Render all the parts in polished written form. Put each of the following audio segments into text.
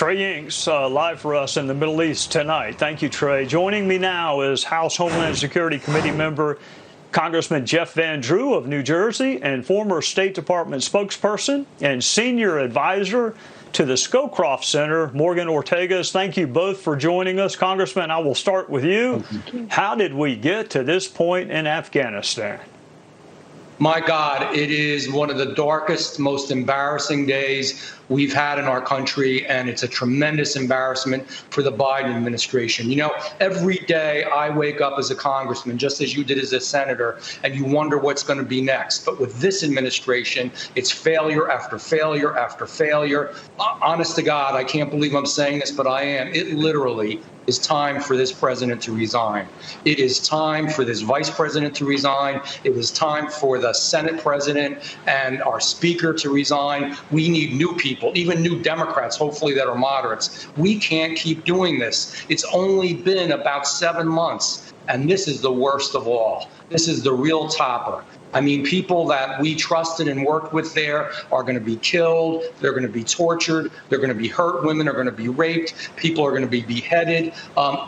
Trey Inks live for us in the Middle East tonight. Thank you, Trey. Joining me now is House Homeland Security Committee member Congressman Jeff Van Drew of New Jersey and former State Department spokesperson and senior advisor to the Scowcroft Center, Morgan Ortegas. Thank you both for joining us. Congressman, I will start with you. How did we get to this point in Afghanistan? My God, it is one of the darkest, most embarrassing days we've had in our country, and it's a tremendous embarrassment for the Biden administration. You know, every day I wake up as a congressman, just as you did as a senator, and you wonder what's going to be next. But with this administration, it's failure after failure after failure. Honest to God, I can't believe I'm saying this, but I am. It literally is time for this president to resign. It is time for this vice president to resign. It is time for the Senate president and our speaker to resign. We need new people, even new Democrats, hopefully that are moderates. We can't keep doing this. It's only been about 7 months, and this is the worst of all. This is the real topper. I mean, people that we trusted and worked with there are going to be killed. They're going to be tortured. They're going to be hurt. Women are going to be raped. People are going to be beheaded.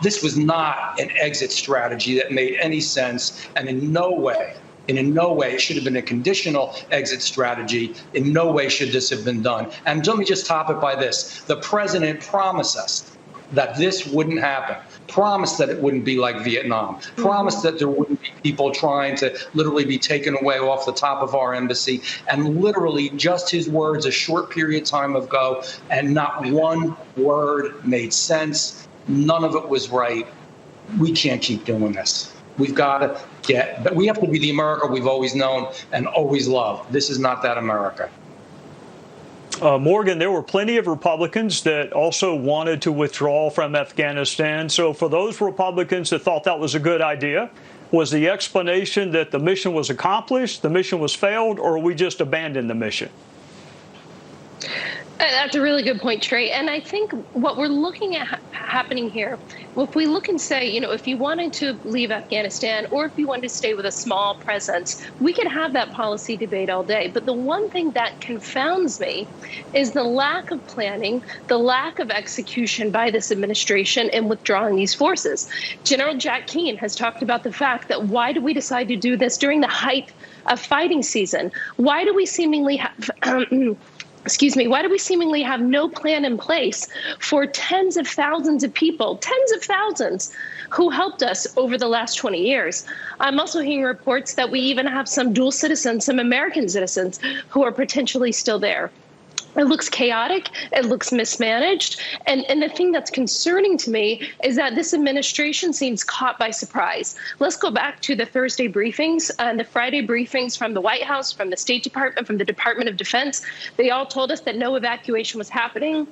This was not an exit strategy that made any sense. And in no way, it should have been a conditional exit strategy. In no way should this have been done. And let me just top it by this. The president promised us that this wouldn't happen, promised that it wouldn't be like Vietnam, promised that there wouldn't be people trying to literally be taken away off the top of our embassy, and literally just his words a short period of time ago, and not one word made sense. None of it was right. We can't keep doing this. We've got to but we have to be the America we've always known and always loved. This is not that America. Morgan, there were plenty of Republicans that also wanted to withdraw from Afghanistan. So for those Republicans that thought that was a good idea, was the explanation that the mission was accomplished, the mission was failed, or we just abandoned the mission? That's a really good point, Trey. And I think what we're looking at happening here, if we look and say, you know, if you wanted to leave Afghanistan or if you wanted to stay with a small presence, we could have that policy debate all day. But the one thing that confounds me is the lack of planning, the lack of execution by this administration in withdrawing these forces. General Jack Keane has talked about the fact that why do we decide to do this during the height of fighting season? Why do we seemingly have why do we seemingly have no plan in place for tens of thousands of people, tens of thousands, who helped us over the last 20 years? I'm also hearing reports that we even have some dual citizens, some American citizens, who are potentially still there. It looks chaotic. It looks mismanaged. And the thing that's concerning to me is that this administration seems caught by surprise. Let's go back to the Thursday briefings and the Friday briefings from the White House, from the State Department, from the Department of Defense. They all told us that no evacuation was happening.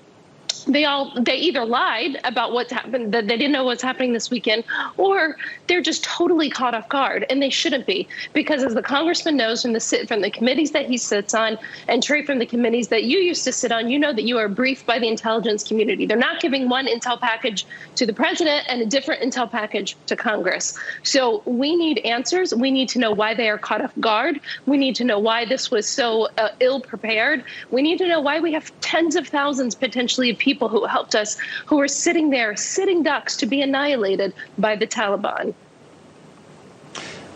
They either lied about what's happened, that they didn't know what's happening this weekend, or they're just totally caught off guard, and they shouldn't be, because as the congressman knows from the committees that he sits on, and Trey, from the committees that you used to sit on, you know that you are briefed by the intelligence community. They're not giving one intel package to the president and a different intel package to Congress. So we need answers. We need to know why they are caught off guard. We need to know why this was so ill prepared. We need to know why we have tens of thousands potentially of people who helped us, who are sitting there, sitting ducks to be annihilated by the Taliban.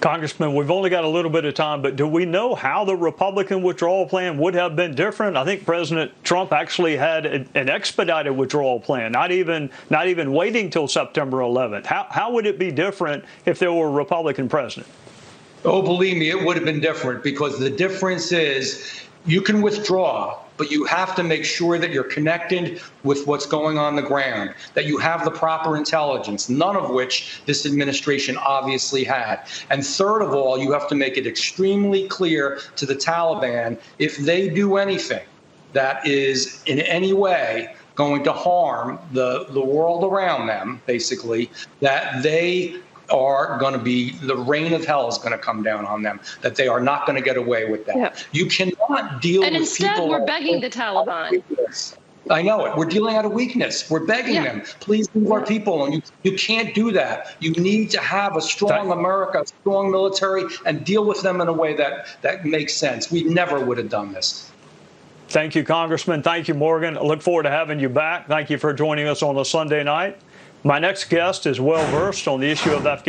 Congressman, we've only got a little bit of time, but do we know how the Republican withdrawal plan would have been different? I think President Trump actually had an expedited withdrawal plan, not even waiting till September 11th. How would it be different if there were a Republican president? Oh, believe me, it would have been different, because the difference is you can withdraw, but you have to make sure that you're connected with what's going on the ground, that you have the proper intelligence, none of which this administration obviously had. And third of all, you have to make it extremely clear to the Taliban, if they do anything that is in any way going to harm the world around them, basically, that they are going to be, the rain of hell is going to come down on them, that they are not going to get away with that. Yeah. You cannot deal with people. And instead, we're begging the Taliban. I know it. We're dealing out of weakness. We're begging them, please leave our people alone. You can't do that. You need to have a strong America, a strong military, and deal with them in a way that makes sense. We never would have done this. Thank you, Congressman. Thank you, Morgan. I look forward to having you back. Thank you for joining us on a Sunday night. My next guest is well versed on the issue of Afghanistan.